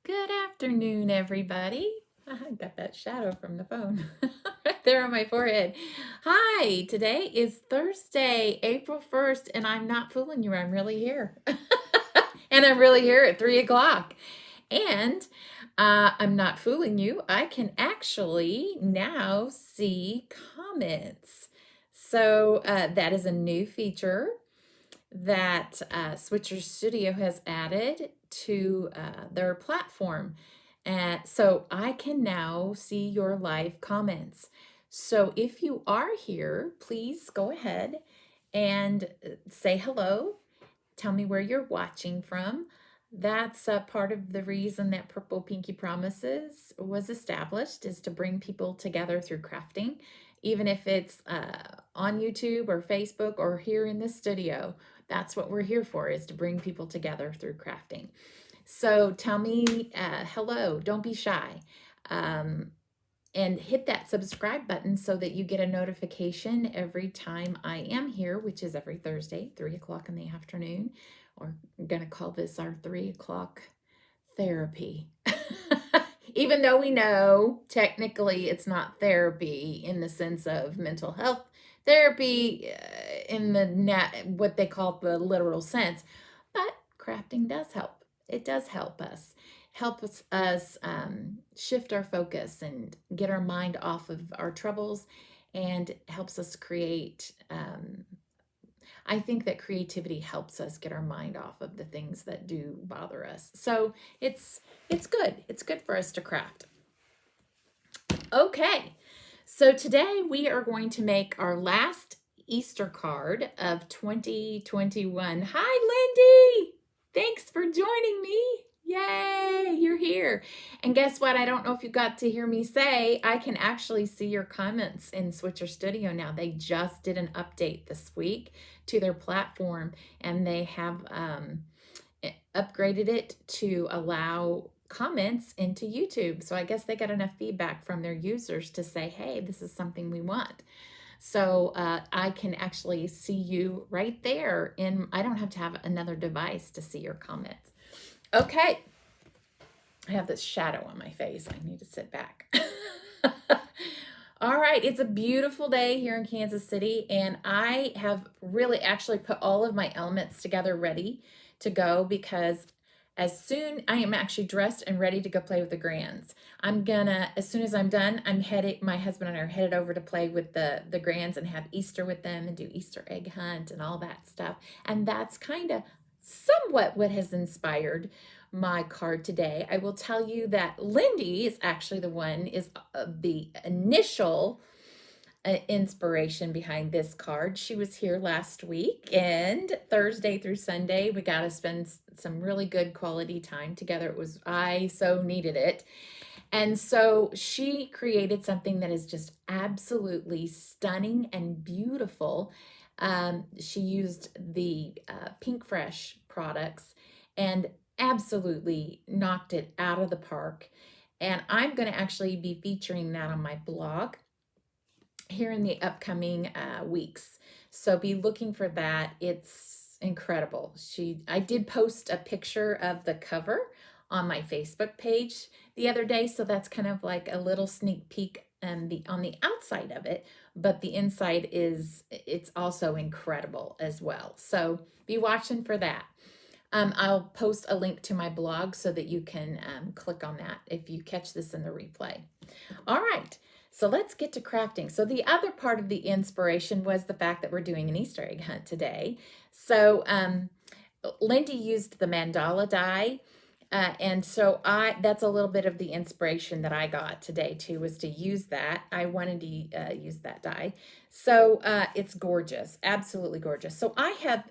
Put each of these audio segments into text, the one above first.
Good afternoon, everybody. I got that shadow from the phone right there on my forehead. Hi, today is Thursday, April 1st, and I'm not fooling you. I'm really here. And I'm really here at 3 o'clock. And I'm not fooling you. I can actually now see comments. So that is a new feature that Switcher Studio has added to their platform. So I can now see your live comments. So if you are here, please go ahead and say hello. Tell me where you're watching from. That's part of the reason that Purple Pinky Promises was established, is to bring people together through crafting, even if it's on YouTube or Facebook or here in the studio. That's what we're here for, is to bring people together through crafting. So tell me hello, don't be shy. And hit that subscribe button so that you get a notification every time I am here, which is every Thursday, 3 o'clock in the afternoon. Or I'm going to call this our 3 o'clock therapy. Even though we know technically it's not therapy in the sense of mental health therapy in the what they call the literal sense, but crafting does help. It does help us shift our focus and get our mind off of our troubles, and helps us create. I think that creativity helps us get our mind off of the things that do bother us. So it's good. It's good for us to craft. Okay, so today we are going to make our last Easter card of 2021. Hi, Lindy! Thanks for joining me. Yay, you're here. And guess what? I don't know if you got to hear me say, I can actually see your comments in Switcher Studio now. They just did an update this week to their platform, and they have upgraded it to allow comments into YouTube. So I guess they got enough feedback from their users to say, hey, this is something we want. So I can actually see you right there. I don't have to have another device to see your comments. Okay, I have this shadow on my face. I need to sit back. All right, it's a beautiful day here in Kansas City, and I have really actually put all of my elements together ready to go, because as soon I am actually dressed and ready to go play with the grands. As soon as I'm done, my husband and I are headed over to play with the grands and have Easter with them and do Easter egg hunt and all that stuff. And that's kind of somewhat what has inspired my card today. I will tell you that Lindy is actually the initial inspiration behind this card. She was here last week, and Thursday through Sunday we got to spend some really good quality time together. I so needed it. And so she created something that is just absolutely stunning and beautiful. She used the Pinkfresh products and absolutely knocked it out of the park. And I'm going to actually be featuring that on my blog here in the upcoming weeks. So be looking for that. It's incredible. I did post a picture of the cover on my Facebook page the other day, so that's kind of like a little sneak peek on the outside of it, but the inside it's also incredible as well. So be watching for that. I'll post a link to my blog so that you can click on that if you catch this in the replay. All right, so let's get to crafting. So the other part of the inspiration was the fact that we're doing an Easter egg hunt today. So Lindy used the mandala die. And so that's a little bit of the inspiration that I got today too, was to use that. I wanted to use that die. So it's gorgeous, absolutely gorgeous. So I have,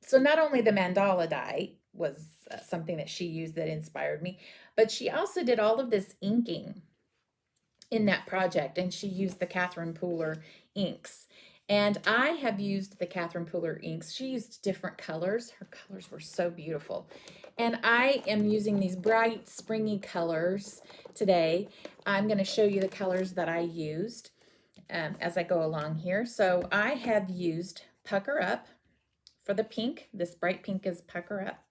so not only the mandala die was something that she used that inspired me, but she also did all of this inking in that project, and she used the Catherine Pooler inks. And I have used the Catherine Pooler inks. She used different colors. Her colors were so beautiful. And I am using these bright, springy colors today. I'm going to show you the colors that I used as I go along here. So I have used Pucker Up for the pink. This bright pink is Pucker Up.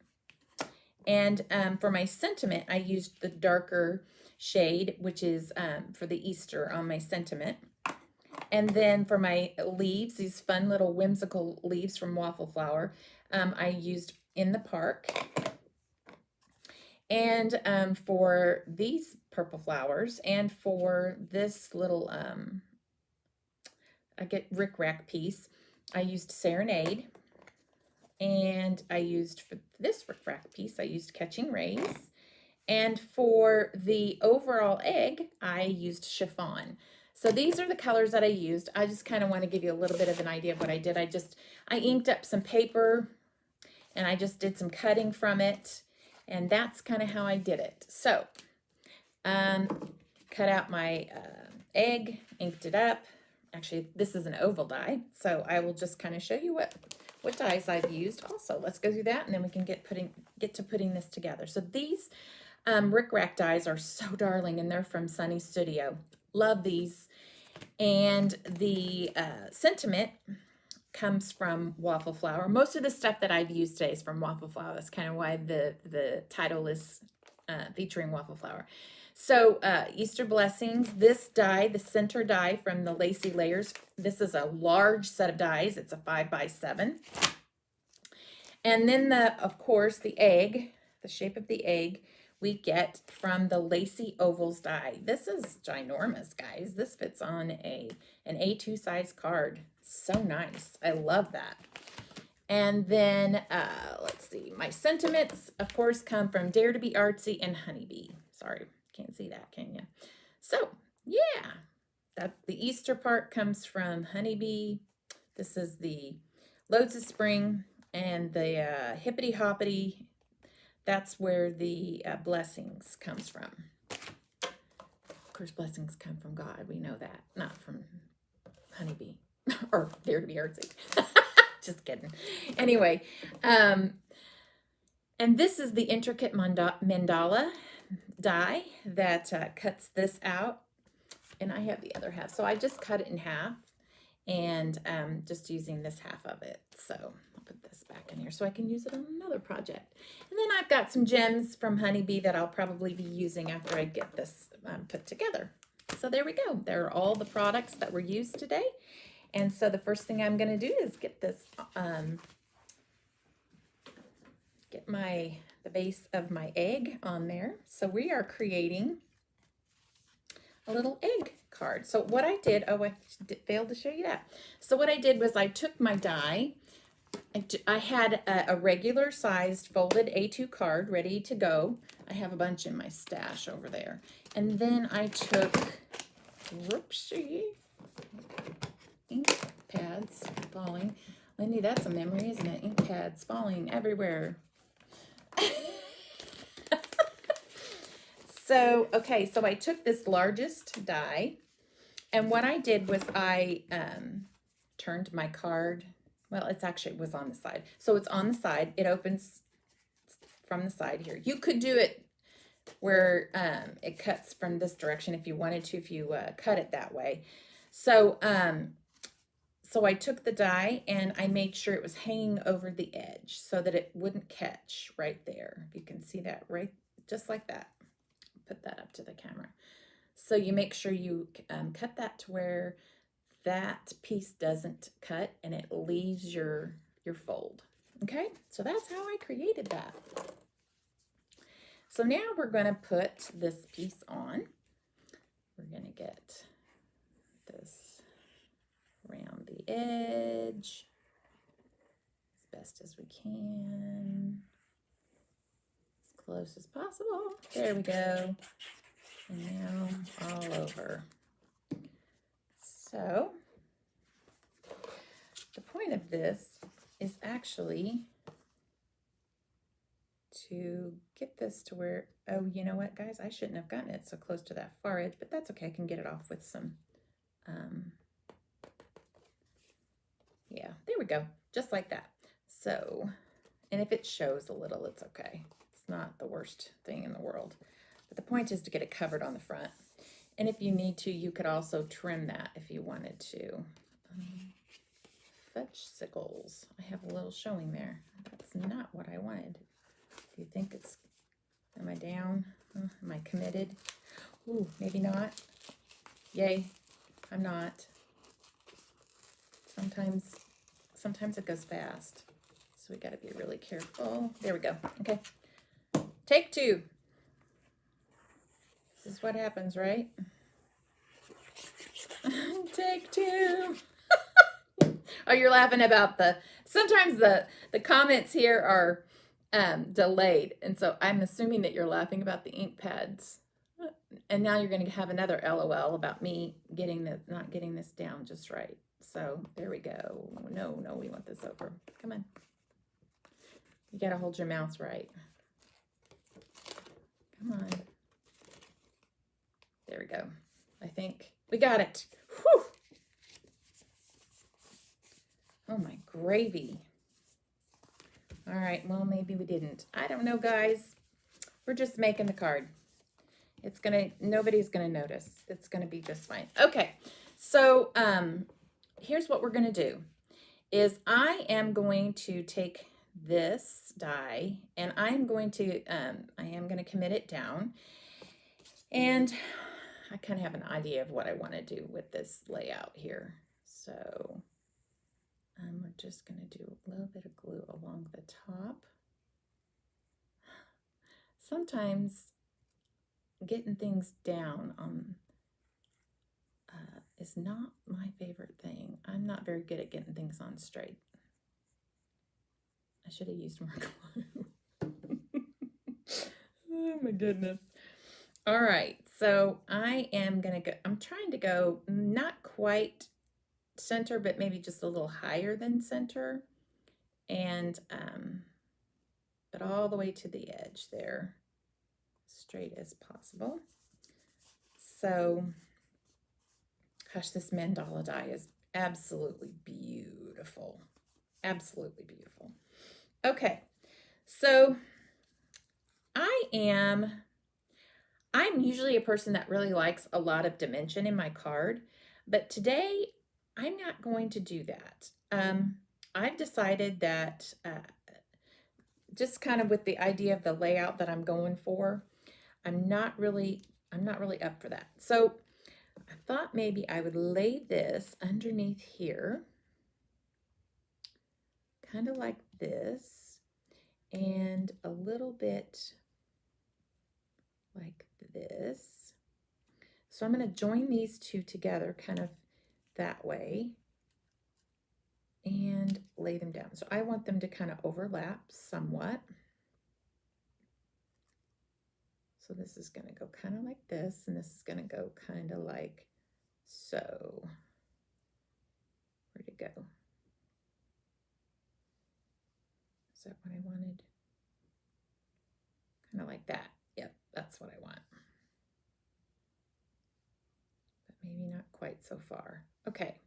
And for my sentiment, I used the darker shade, which is for the Easter on my sentiment. And then for my leaves, these fun little whimsical leaves from Waffle Flower, I used In the Park. And for these purple flowers, and for this little Ric Rac piece, I used Serenade. And I used, for this Ric Rac piece, I used Catching Rays. And for the overall egg, I used Chiffon. So these are the colors that I used. I just kind of want to give you a little bit of an idea of what I did. I inked up some paper, and I just did some cutting from it. And that's kind of how I did it. So, cut out my egg, inked it up. Actually, this is an oval die, so I will just kind of show you what dies I've used also. Let's go through that, and then we can get to putting this together. So these Ric Rac dies are so darling, and they're from Sunny Studio. Love these. And the sentiment comes from Waffle Flower. Most of the stuff that I've used today is from Waffle Flower. That's kind of why the title is featuring Waffle Flower. So Easter Blessings, this die, the center die from the Lacy Layers. This is a large set of dies. It's a 5x7. And then of course, the egg, the shape of the egg, we get from the Lacy Ovals die. This is ginormous, guys. This fits on an A2 size card. So nice. I love that. And then, let's see, my sentiments, of course, come from Dare to be Artsy and HoneyBee. Sorry, can't see that, can you? So, yeah, the Easter part comes from HoneyBee. This is the Loads of Spring, and the Hippity Hoppity. That's where the blessings comes from. Of course, blessings come from God. We know that, not from HoneyBee or Dare to be Artsy. Just kidding. Anyway, and this is the Intricate Mandala die that cuts this out, and I have the other half. So I just cut it in half, and just using this half of it. So I'll put this back in here so I can use it on another project. And then I've got some gems from HoneyBee that I'll probably be using after I get this put together. So there we go. There are all the products that were used today. And so the first thing I'm going to do is get this, get the base of my egg on there. So we are creating a little egg card. So what I did, I failed to show you that. So what I did was I took my die. I had a regular sized folded A2 card ready to go. I have a bunch in my stash over there. And then I took, whoopsie, ink pads falling. Lindy, that's a memory, isn't it? Ink pads falling everywhere. So, okay, so I took this largest die, and what I did was I turned my card. Well, it was on the side. So it's on the side. It opens from the side here. You could do it where it cuts from this direction if you wanted to, if you cut it that way. So, so I took the die and I made sure it was hanging over the edge so that it wouldn't catch right there. If you can see that, right, just like that. Put that up to the camera. So you make sure you cut that to where that piece doesn't cut and it leaves your fold. Okay, so that's how I created that. So now we're going to put this piece on. We're going to get this around the edge as best as we can, as close as possible. There we go. And now all over. So the point of this is actually to get this to where, oh, you know what, guys, I shouldn't have gotten it so close to that far edge, but that's okay. I can get it off with some, yeah, there we go, just like that. So, and if it shows a little, it's okay. It's not the worst thing in the world. But the point is to get it covered on the front. And if you need to, you could also trim that if you wanted to. Fetch sickles. I have a little showing there. That's not what I wanted. Do you think it's committed. Ooh, maybe not. Yay, I'm not. Sometimes it goes fast. So we got to be really careful. There we go. Okay. Take two. This is what happens, right? Take two. Oh, you're laughing about sometimes the comments here are delayed. And so I'm assuming that you're laughing about the ink pads. And now you're going to have another LOL about me not getting this down just right. So there we go. No, we want this over. Come on. You got to hold your mouse right. Come on. There we go. I think we got it. Whew. Oh my gravy. All right, well, maybe we didn't. I don't know, guys. We're just making the card. Nobody's gonna notice. It's gonna be just fine. Okay, so here's what we're gonna do is I am going to take this die and I am going to commit it down, and I kind of have an idea of what I want to do with this layout here. So we're just going to do a little bit of glue along the top. Sometimes getting things down is not my favorite thing. I'm not very good at getting things on straight. I should have used more glue. Oh my goodness. All right, so I'm trying to go not quite center, but maybe just a little higher than center, and but all the way to the edge there, straight as possible. So gosh, this mandala die is absolutely beautiful. Absolutely beautiful. Okay, so I'm usually a person that really likes a lot of dimension in my card, but today I'm not going to do that. I've decided that just kind of with the idea of the layout that I'm going for, I'm not really up for that. So I thought maybe I would lay this underneath here, kind of like this, and a little bit like this. So I'm going to join these two together kind of that way and lay them down. So I want them to kind of overlap somewhat. So this is going to go kind of like this, and this is going to go kind of like so. Where'd it go? Is that what I wanted? Kind of like that. Yep, that's what I want. But maybe not quite so far. Okay.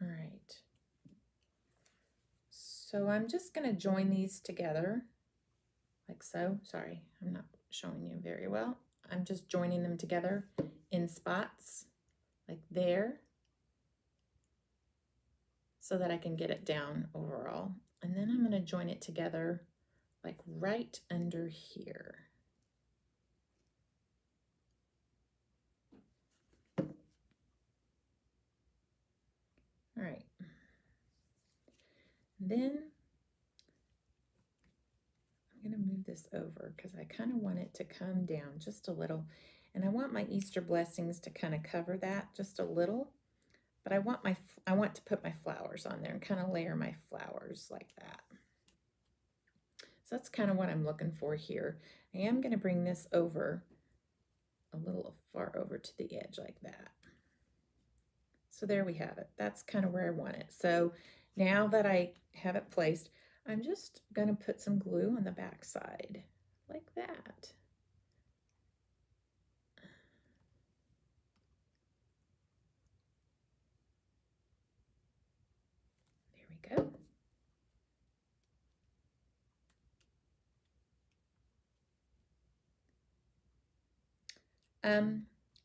All right. So I'm just going to join these together like so. Sorry, I'm not showing you very well. I'm just joining them together in spots like there so that I can get it down overall. And then I'm going to join it together like right under here. All right. Then I'm going to move this over because I kind of want it to come down just a little. And I want my Easter blessings to kind of cover that just a little. But I want to put my flowers on there and kind of layer my flowers like that. So that's kind of what I'm looking for here. I am going to bring this over a little far over to the edge like that. So there we have it. That's kind of where I want it. So now that I have it placed, I'm just going to put some glue on the back side like that. There we go.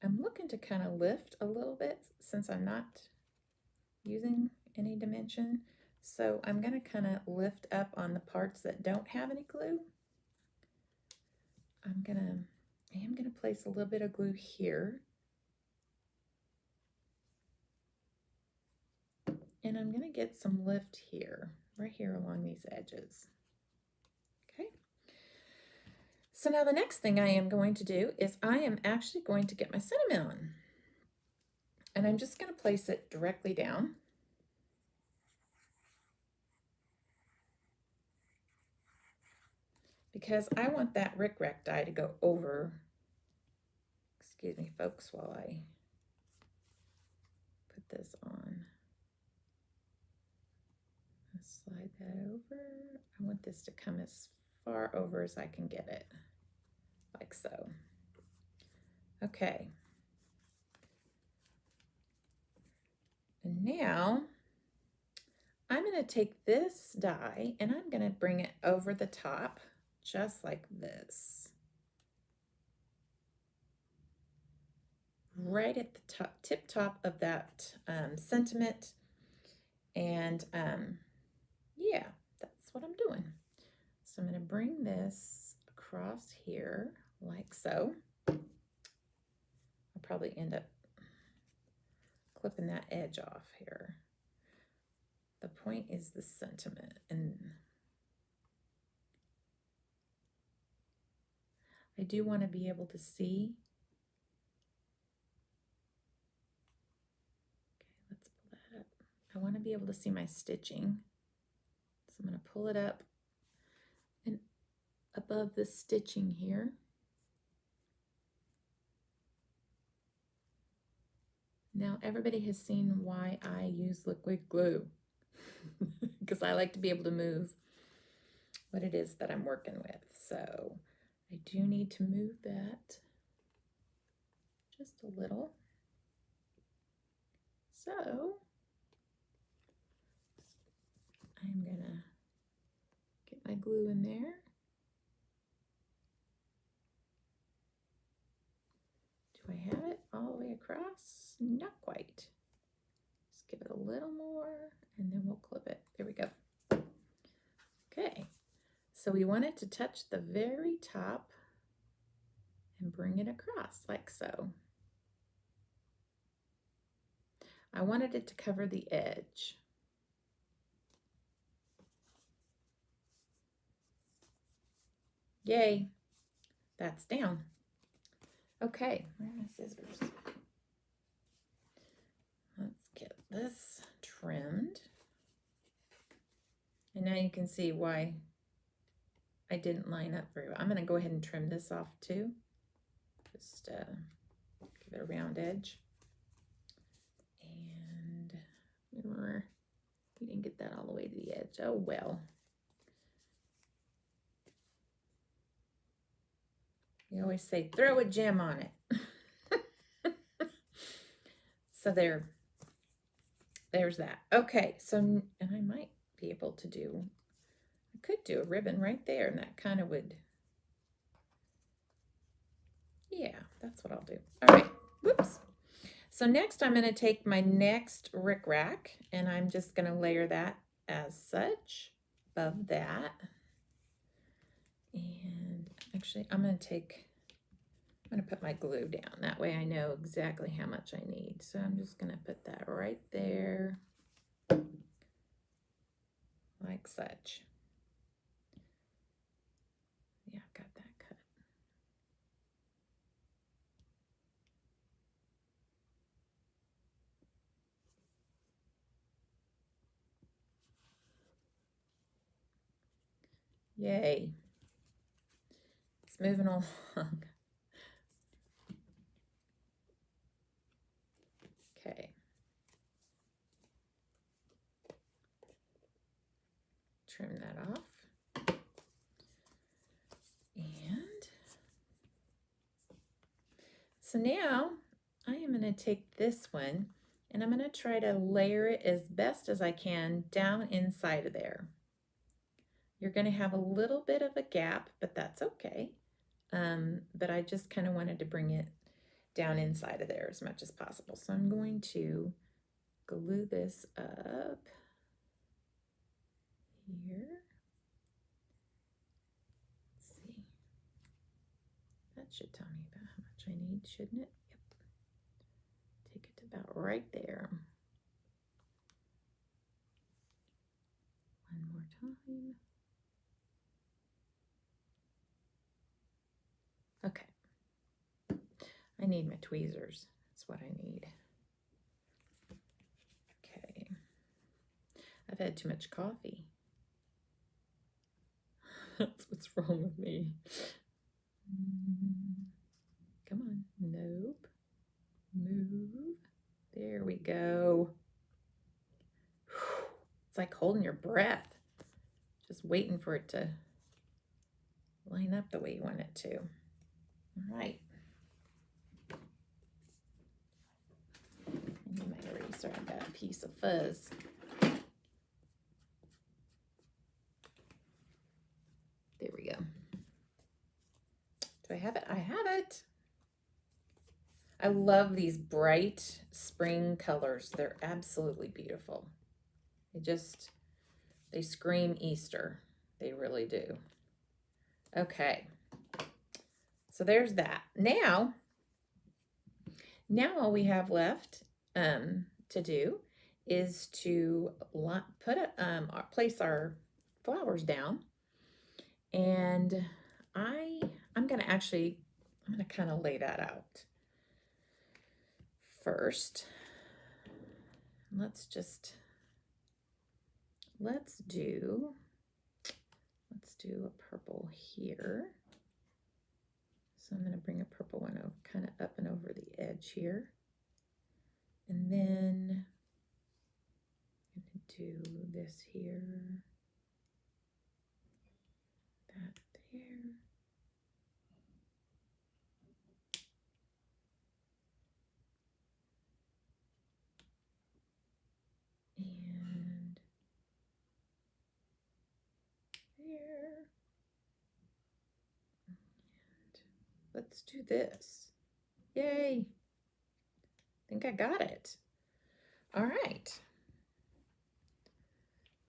I'm looking to kind of lift a little bit since I'm not using any dimension. So I'm going to kind of lift up on the parts that don't have any glue. I am going to place a little bit of glue here. And I'm going to get some lift here, right here along these edges. Okay. So now the next thing I am going to do is I am actually going to get my sentiment on. And I'm just going to place it directly down. Because I want that Ric Rac die to go over, excuse me folks, while I put this on. Slide that over. I want this to come as far over as I can get it, like so. Okay. And now I'm going to take this die and I'm going to bring it over the top, just like this. Right at the top, tip top of that sentiment. And yeah, that's what I'm doing. So I'm going to bring this across here like so. I'll probably end up clipping that edge off here. The point is the sentiment, and I do want to be able to see. Okay, let's pull that up. I want to be able to see my stitching. So I'm going to pull it up and above the stitching here. Now everybody has seen why I use liquid glue, because I like to be able to move what it is that I'm working with. So I do need to move that just a little. So I'm gonna get my glue in there. Do I have it all the way across? Not quite. Just give it a little more and then we'll clip it. There we go. Okay, so we want it to touch the very top and bring it across like so. I wanted it to cover the edge. Yay, that's down. Okay, where are my scissors? Let's get this trimmed. And now you can see why I didn't line up very well. I'm going to go ahead and trim this off too. Just give it a round edge. And we didn't get that all the way to the edge. Oh well. You always say, throw a gem on it. So there's that. Okay, so, and I might be able to do, I could do a ribbon right there, and that kind of would, yeah, that's what I'll do. All right, whoops. So next I'm going to take my next Ric Rac, and I'm just going to layer that as such above that. And actually I'm going to put my glue down. That way I know exactly how much I need. So I'm just going to put that right there, like such. Yeah, I've got that cut. Yay. It's moving along. Okay. Trim that off. And so now I am going to take this one and I'm going to try to layer it as best as I can down inside of there. You're going to have a little bit of a gap, but that's okay. But I just kind of wanted to bring it down inside of there as much as possible. So I'm going to glue this up here. Let's see. That should tell me about how much I need, shouldn't it? Yep. Take it to about right there. One more time. Okay. I need my tweezers. That's what I need. Okay. I've had too much coffee. That's what's wrong with me. Come on. Nope. Move. There we go. It's like holding your breath. Just waiting for it to line up the way you want it to. All right. I need my eraser. I've got a piece of fuzz. There we go. Do I have it? I have it. I love these bright spring colors. They're absolutely beautiful. They scream Easter. They really do. Okay. So there's that. Now all we have left to do is to place our flowers down. And I'm gonna kind of lay that out first. Let's do a purple here. So I'm going to bring a purple one over, kind of up and over the edge here. And then I'm going to do this here, that there. And there. And let's do this. Yay. I think I got it. All right.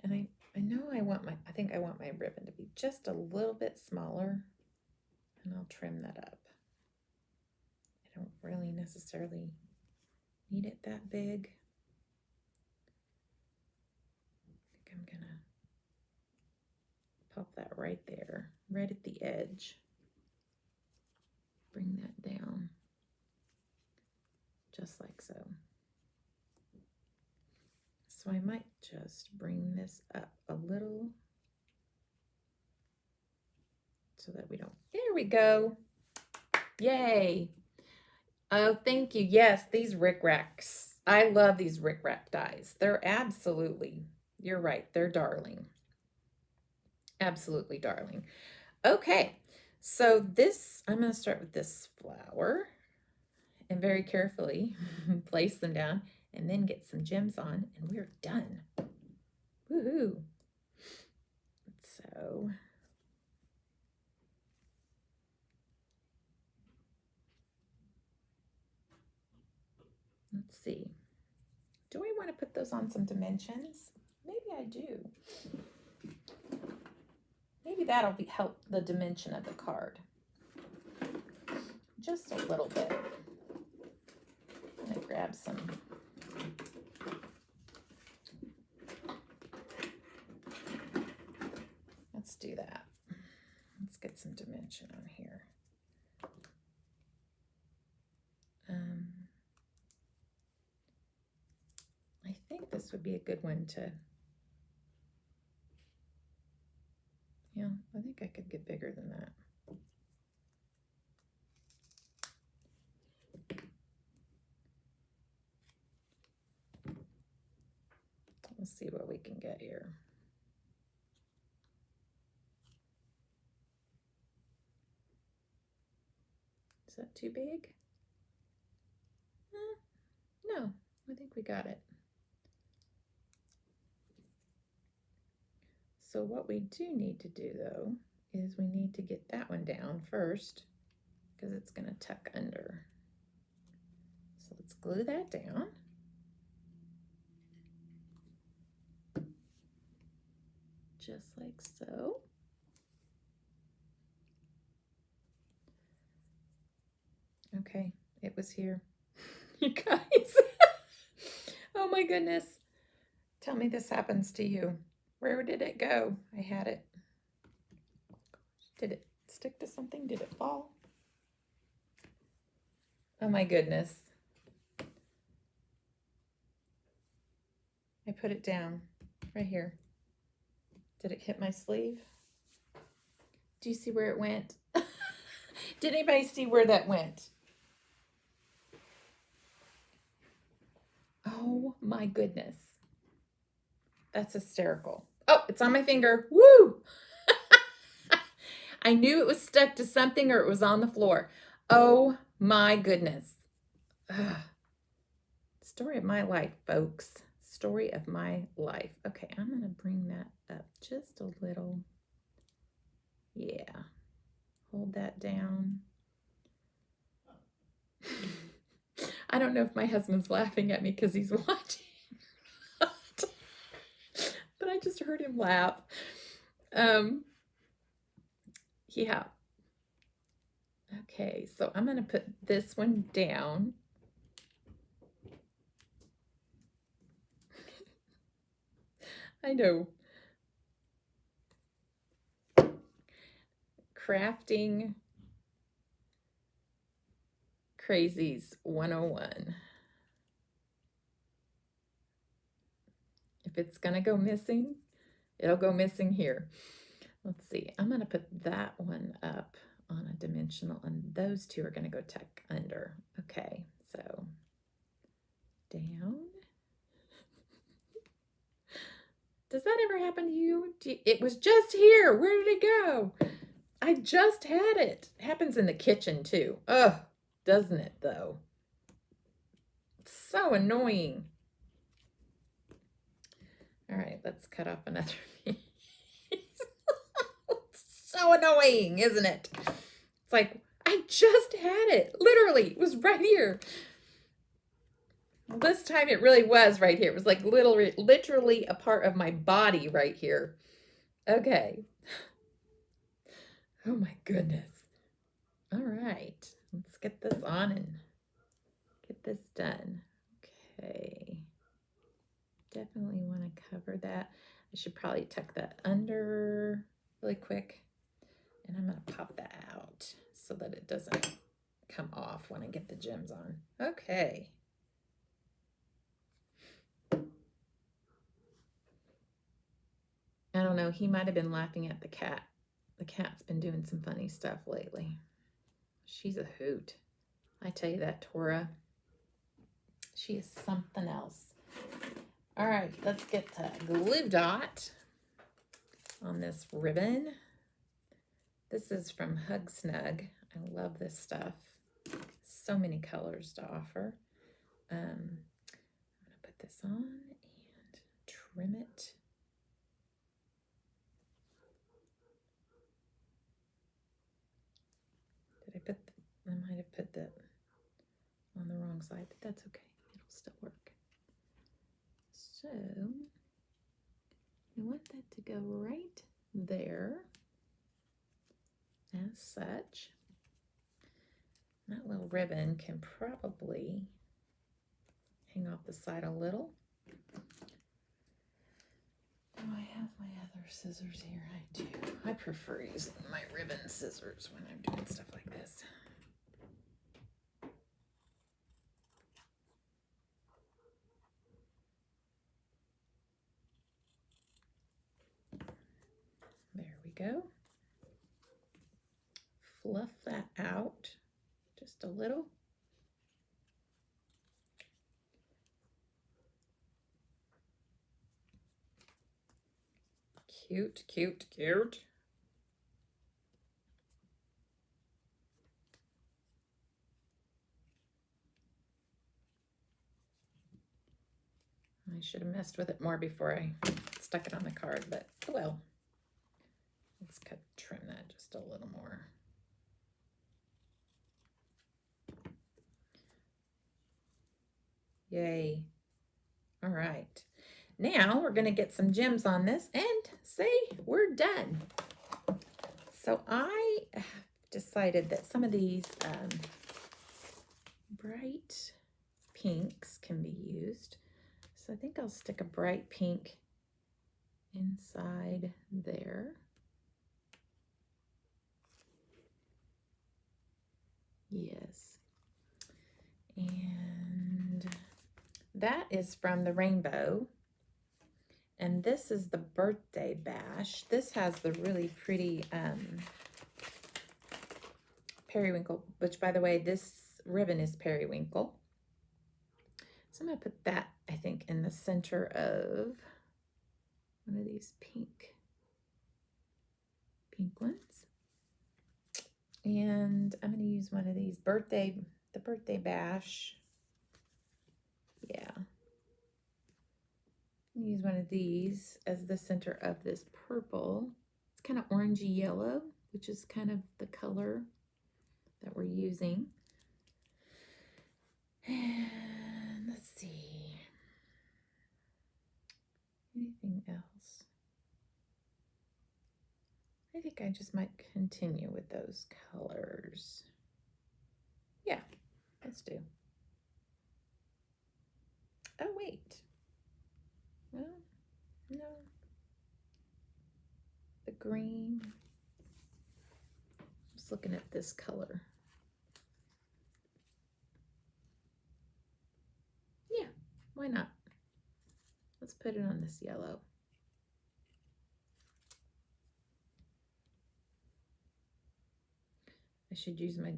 And I know I think I want my ribbon to be just a little bit smaller, and I'll trim that up. I don't really necessarily need it that big. I think I'm gonna pop that right there, right at the edge. Bring that down, just like so. So I might just bring this up a little so that we don't, there we go. Yay. Oh, thank you. Yes, these Ric Racs. I love these Ric Rac dies. They're absolutely, you're right, they're darling. Absolutely darling. Okay, so I'm going to start with this flower and very carefully place them down and then get some gems on, and we're done. Woohoo. So let's see. Do I want to put those on some dimensions? Maybe I do. Maybe that'll help the dimension of the card. Just a little bit. I'm going to grab some. Let's do that. Let's get some dimension on here. I think this would be a good one to, yeah, I think I could get bigger than that. Let's see what we can get here. Is that too big? No, I think we got it. So what we do need to do though, is we need to get that one down first because it's going to tuck under. So let's glue that down. just like so. Okay, it was here. You guys. Oh my goodness. Tell me this happens to you. Where did it go? I had it. Did it stick to something? Did it fall? Oh my goodness. I put it down right here. Did it hit my sleeve? Do you see where it went? Did anybody see where that went? Oh my goodness. That's hysterical. Oh, it's on my finger. Woo! I knew it was stuck to something or it was on the floor. Oh my goodness. Ugh. Story of my life, folks. Story of my life. Okay, I'm going to bring that up just a little. Yeah. Hold that down. I don't know if my husband's laughing at me because he's watching. But I just heard him laugh. Yeah. Okay, so I'm going to put this one down. I know. Crafting Crazies 101. If it's going to go missing, it'll go missing here. Let's see. I'm going to put that one up on a dimensional, and those two are going to go tuck under. Okay, so down. Does that ever happen to you? It was just here. Where did it go? I just had it. It happens in the kitchen too. Ugh, doesn't it though? It's so annoying. All right, let's cut off another piece. So annoying, isn't it? It's like, I just had it. Literally, it was right here. Well, this time it really was right here. It was like literally a part of my body right here. Okay. Oh my goodness. All right, let's get this on and get this done. Okay. Definitely want to cover that. I should probably tuck that under really quick. And I'm going to pop that out so that it doesn't come off when I get the gems on. Okay. I don't know. He might have been laughing at the cat. The cat's been doing some funny stuff lately. She's a hoot. I tell you that, Tora. She is something else. All right, let's get the glue dot on this ribbon. This is from Hug Snug. I love this stuff. So many colors to offer. I'm going to put this on and trim it. Did I put, I might have put that on the wrong side, but that's okay. It'll still work. So, I want that to go right there. As such, that little ribbon can probably hang off the side a little. Do I have my other scissors here? I do. I prefer using my ribbon scissors when I'm doing stuff like this. There we go. Fluff that out just a little. Cute, cute, cute. I should have messed with it more before I stuck it on the card, but oh well. Let's trim that just a little more. Yay. All right. now we're going to get some gems on this and say we're done. So I have decided that some of these bright pinks can be used. So I think I'll stick a bright pink inside there. Yes. And that is from the rainbow. And this is the birthday bash. This has the really pretty periwinkle, which by the way, this ribbon is periwinkle. So I'm going to put that, I think, in the center of one of these pink ones. And I'm going to use one of these the birthday bash. Yeah. Use one of these as the center of this purple. It's kind of orangey yellow, which is kind of the color that we're using. And let's see. Anything else? I think I just might continue with those colors. Yeah, let's do. Oh, wait. Well, no. The green. Just looking at this color. Yeah, why not? Let's put it on this yellow. I should use my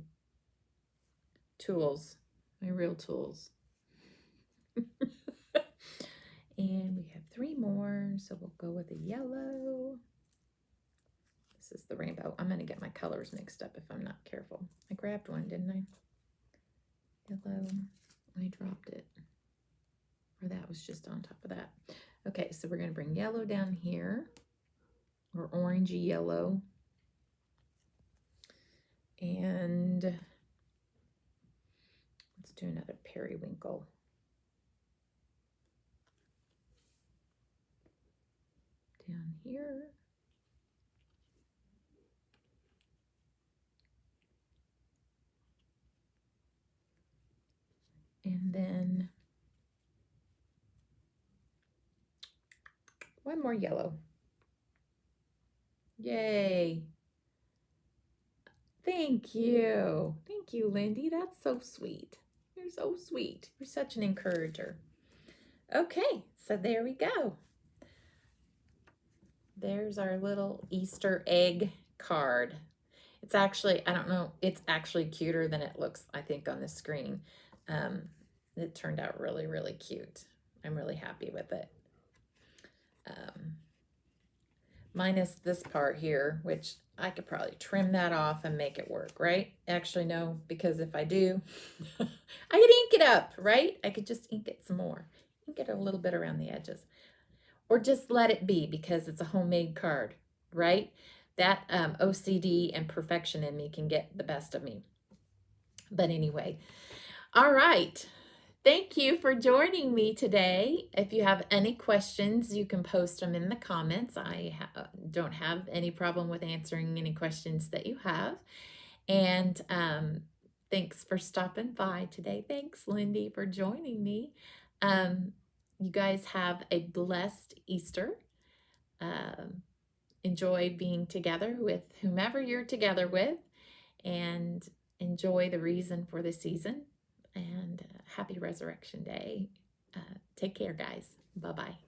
tools, my real tools. And we have 3 more, so we'll go with a yellow. This is the rainbow. I'm going to get my colors mixed up if I'm not careful. I grabbed one, didn't I? Yellow. I dropped it. Or that was just on top of that. Okay, so we're going to bring yellow down here, or orangey yellow. And let's do another periwinkle. Down here. And then one more yellow. Yay. Thank you. Thank you, Lindy. That's so sweet. You're so sweet. You're such an encourager. Okay, so there we go. There's our little Easter egg card. It's actually, I don't know, it's actually cuter than it looks, I think, on the screen. It turned out really, really cute. I'm really happy with it. Minus this part here, which I could probably trim that off and make it work, right? Actually, no, because if I do, I could ink it up, right? I could just ink it some more. Ink it a little bit around the edges. Or just let it be because it's a homemade card, right? That OCD and perfection in me can get the best of me. But anyway, all right. Thank you for joining me today. If you have any questions, you can post them in the comments. I don't have any problem with answering any questions that you have. And thanks for stopping by today. Thanks, Lindy, for joining me. You guys have a blessed Easter. Enjoy being together with whomever you're together with, and enjoy the reason for the season. And happy Resurrection Day. Take care, guys. Bye-bye.